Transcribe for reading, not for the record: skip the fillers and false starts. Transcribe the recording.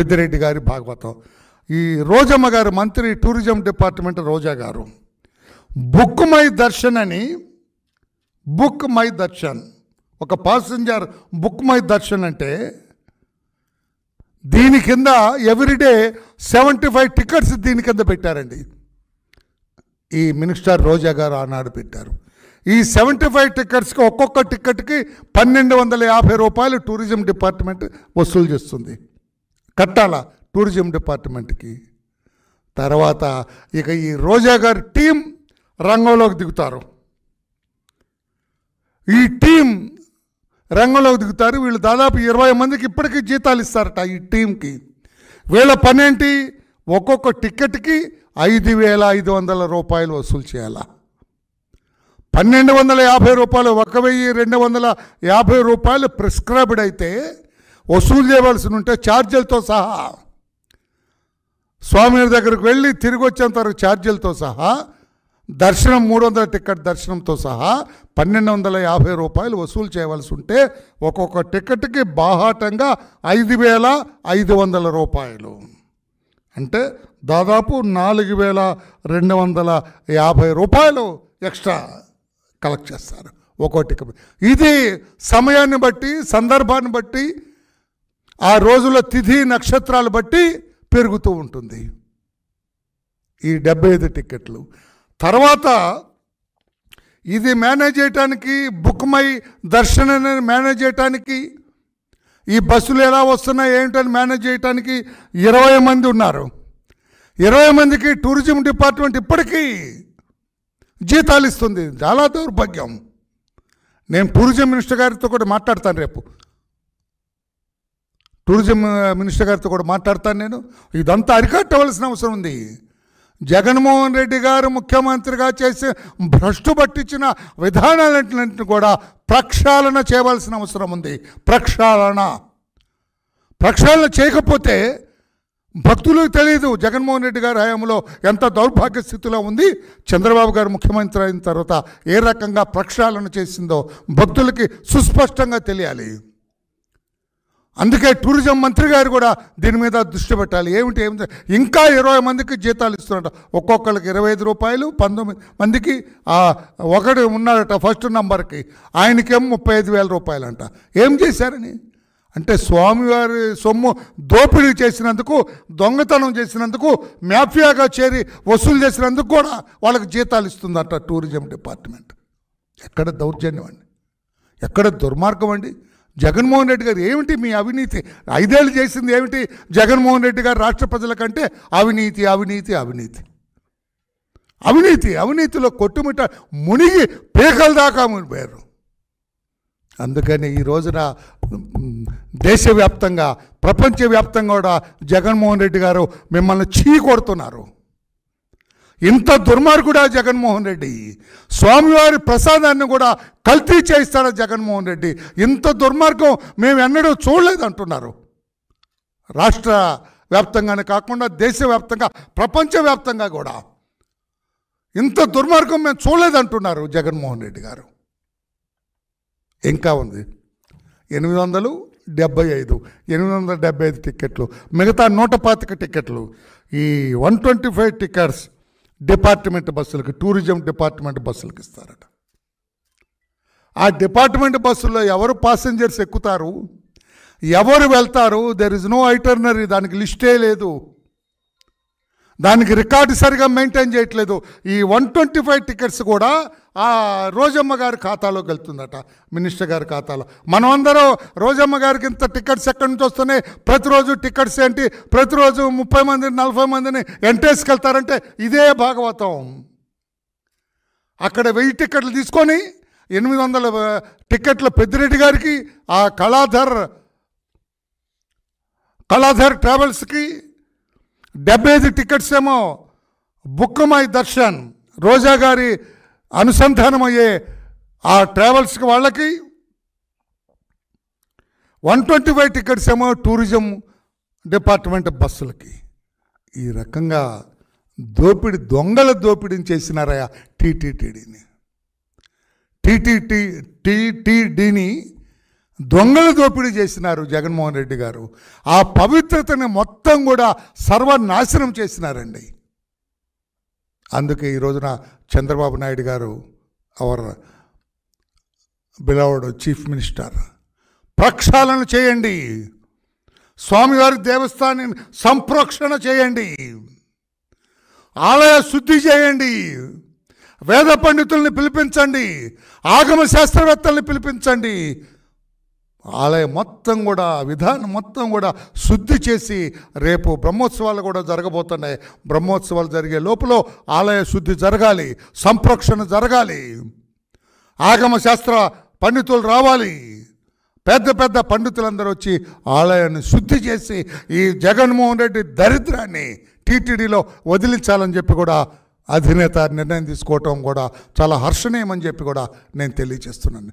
పెద్దిరెడ్డి గారి భాగవతం. ఈ రోజమ్మ గారు మంత్రి టూరిజం డిపార్ట్మెంట్ రోజా గారు బుక్ మై దర్శన్ అని, బుక్ మై దర్శన్, ఒక పాసెంజర్ బుక్ మై దర్శన్ అంటే దీని కింద ఎవ్రీడే 75 టికెట్స్ దీని కింద పెట్టారండి. ఈ మినిస్టర్ రోజా గారు ఆనాడు పెట్టారు. ఈ 75 టికెట్స్కి ఒక్కొక్క టికెట్కి 1250 రూపాయలు టూరిజం డిపార్ట్మెంట్ వసూలు చేస్తుంది. కట్టాలా టూరిజం డిపార్ట్మెంట్కి. తర్వాత ఇక ఈ రోజా గారి టీం రంగంలోకి దిగుతారు. ఈ టీం రంగంలోకి దిగుతారు. వీళ్ళు దాదాపు 20 మందికి ఇప్పటికీ జీతాలు ఇస్తారట ఈ టీంకి. వీళ్ళ పనేంటి, ఒక్కొక్క టికెట్కి 5500 రూపాయలు వసూలు చేయాలా. 1250 రూపాయలు, 1250 రూపాయలు ప్రిస్క్రైబ్డ్ అయితే వసూలు చేయవలసి ఉంటే ఛార్జీలతో సహా, స్వామి దగ్గరకు వెళ్ళి తిరిగి వచ్చేంత వరకు ఛార్జీలతో సహా, దర్శనం 300 టికెట్ దర్శనంతో సహా 1250 రూపాయలు వసూలు చేయవలసి ఉంటే ఒక్కొక్క టికెట్కి బాహాటంగా 5500 రూపాయలు, అంటే దాదాపు 4250 రూపాయలు ఎక్స్ట్రా కలెక్ట్ చేస్తారు ఒక్కో టికెట్. ఇది సమయాన్ని బట్టి, సందర్భాన్ని బట్టి, ఆ రోజుల తిథి నక్షత్రాలు బట్టి పెరుగుతూ ఉంటుంది ఈ 75 టికెట్లు. తర్వాత ఇది మేనేజ్ చేయటానికి, బుక్ మై దర్శన్ అనేది మేనేజ్ చేయటానికి, ఈ బస్సులు ఎలా వస్తున్నాయి ఏంటని మేనేజ్ చేయటానికి 20 మంది ఉన్నారు. 20 మందికి టూరిజం డిపార్ట్మెంట్ ఇప్పటికీ జీతాలు ఇస్తుంది. చాలా దౌర్భాగ్యం. నేను టూరిజం మినిస్టర్ గారితో కూడా మాట్లాడతాను రేపు. టూరిజం మినిస్టర్ గారితో కూడా మాట్లాడతాను నేను. ఇదంతా అరికట్టవలసిన అవసరం ఉంది. జగన్మోహన్ రెడ్డి గారు ముఖ్యమంత్రిగా చేసే భ్రష్టు పట్టించిన విధానాలన్నింటినీ కూడా ప్రక్షాళన చేయవలసిన అవసరం ఉంది. ప్రక్షాళన చేయకపోతే భక్తులకు తెలియదు జగన్మోహన్ రెడ్డి గారి హయాంలో ఎంత దౌర్భాగ్య స్థితిలో ఉంది, చంద్రబాబు గారు ముఖ్యమంత్రి అయిన తర్వాత ఏ రకంగా ప్రక్షాళన చేసిందో భక్తులకి సుస్పష్టంగా తెలియాలి. అందుకే టూరిజం మంత్రి గారు కూడా దీని మీద దృష్టి పెట్టాలి. ఏమిటి ఇంకా 20 మందికి జీతాలు ఇస్తున్నారట. ఒక్కొక్కరికి 25 రూపాయలు, 19 మందికి ఒకడు ఉన్నాడట ఫస్ట్ నంబర్కి, ఆయనకేమో 35,000 రూపాయలు అంట. ఏం చేశారని అంటే స్వామివారి సొమ్ము దోపిడీ చేసినందుకు, దొంగతనం చేసినందుకు, మాఫియాగా చేరి వసూలు చేసినందుకు కూడా వాళ్ళకి జీతాలు ఇస్తుందట టూరిజం డిపార్ట్మెంట్. ఎక్కడ దౌర్జన్యం అండి, ఎక్కడ దుర్మార్గం అండి. జగన్మోహన్ రెడ్డి గారు ఏమిటి మీ అవినీతి? 5 ఏళ్ళు చేసింది ఏమిటి జగన్మోహన్ రెడ్డి గారు రాష్ట్ర ప్రజల కంటే? అవినీతి, అవినీతి, అవినీతి, అవినీతి. అవినీతిలో కొట్టుమిట్ట మునిగి పేకల దాకా మునిపోయారు. అందుకని ఈ రోజున దేశవ్యాప్తంగా, ప్రపంచవ్యాప్తంగా కూడా జగన్మోహన్ రెడ్డి గారు మిమ్మల్ని కొడుతున్నారు. ఇంత దుర్మార్గుడా జగన్మోహన్ రెడ్డి? స్వామివారి ప్రసాదాన్ని కూడా కల్తీ చేయిస్తాడా జగన్మోహన్ రెడ్డి? ఇంత దుర్మార్గం మేము ఎన్నడూ చూడలేదంటున్నారు. రాష్ట్ర వ్యాప్తంగానే కాకుండా దేశవ్యాప్తంగా, ప్రపంచవ్యాప్తంగా కూడా ఇంత దుర్మార్గం మేము చూడలేదంటున్నారు జగన్మోహన్ రెడ్డి గారు. ఇంకా ఉంది 875 టికెట్లు, మిగతా 125 టికెట్లు, ఈ 125 టికెట్స్ డిపార్ట్మెంట్ బస్సులకి, టూరిజం డిపార్ట్మెంట్ బస్సులకి ఇస్తారట. ఆ డిపార్ట్మెంట్ బస్సుల్లో ఎవరు పాసెంజర్స్ ఎక్కుతారు, ఎవరు వెళ్తారు? There is no itinerary. దానికి లిస్టే లేదు, దానికి రికార్డు సరిగా మెయింటైన్ చేయట్లేదు. ఈ 125 టికెట్స్ కూడా ఆ రోజమ్మ గారి ఖాతాలోకి వెళ్తుందట, మినిస్టర్ గారి ఖాతాలో. మనమందరం రోజమ్మ గారికి ఇంత టికెట్స్ ఎక్కడి నుంచి వస్తున్నాయి, ప్రతిరోజు టికెట్స్ ఏంటి, ప్రతిరోజు 30 మందిని 40 మందిని ఎంటేసుకెళ్తారంటే ఇదే భాగవతం. అక్కడ 1000 టికెట్లు తీసుకొని 800 టికెట్ల పెద్దిరెడ్డి గారికి, ఆ కళాధర్ ట్రావెల్స్కి 75 టికెట్స్ ఏమో బుక్ మై దర్శన్ రోజా గారి అనుసంధానమయ్యే ఆ ట్రావెల్స్కి వాళ్ళకి, 125 టికెట్స్ ఏమో టూరిజం డిపార్ట్మెంట్ బస్సులకి. ఈ రకంగా దొంగల దోపిడీని చేసినారయ్యా టీటీడీని దొంగల దోపిడీ చేసినారు జగన్మోహన్ రెడ్డి గారు. ఆ పవిత్రతని మొత్తం కూడా సర్వనాశనం చేసినారండి. అందుకే ఈ రోజున చంద్రబాబు నాయుడు గారు, అవర్ బిలవ్డ్ చీఫ్ మినిస్టర్, ప్రక్షాళన చేయండి, స్వామివారి దేవస్థానాన్ని సంప్రోక్షణ చేయండి, ఆలయ శుద్ధి చేయండి, వేద పండితుల్ని పిలిపించండి, ఆగమ శాస్త్రవేత్తల్ని పిలిపించండి, ఆలయం మొత్తం కూడా విధానం మొత్తం కూడా శుద్ధి చేసి రేపు బ్రహ్మోత్సవాలు కూడా జరగబోతున్నాయి. బ్రహ్మోత్సవాలు జరిగే లోపల ఆలయ శుద్ధి జరగాలి, సంప్రోక్షణ జరగాలి, ఆగమ శాస్త్ర పండితులు రావాలి, పెద్ద పెద్ద పండితులందరూ వచ్చి ఆలయాన్ని శుద్ధి చేసి ఈ జగన్మోహన్ రెడ్డి దరిద్రాన్ని టీటీడీలో వదిలించాలని చెప్పి కూడా అధినేత నిర్ణయం తీసుకోవటం కూడా చాలా హర్షణీయమని చెప్పి కూడా నేను తెలియజేస్తున్నాను.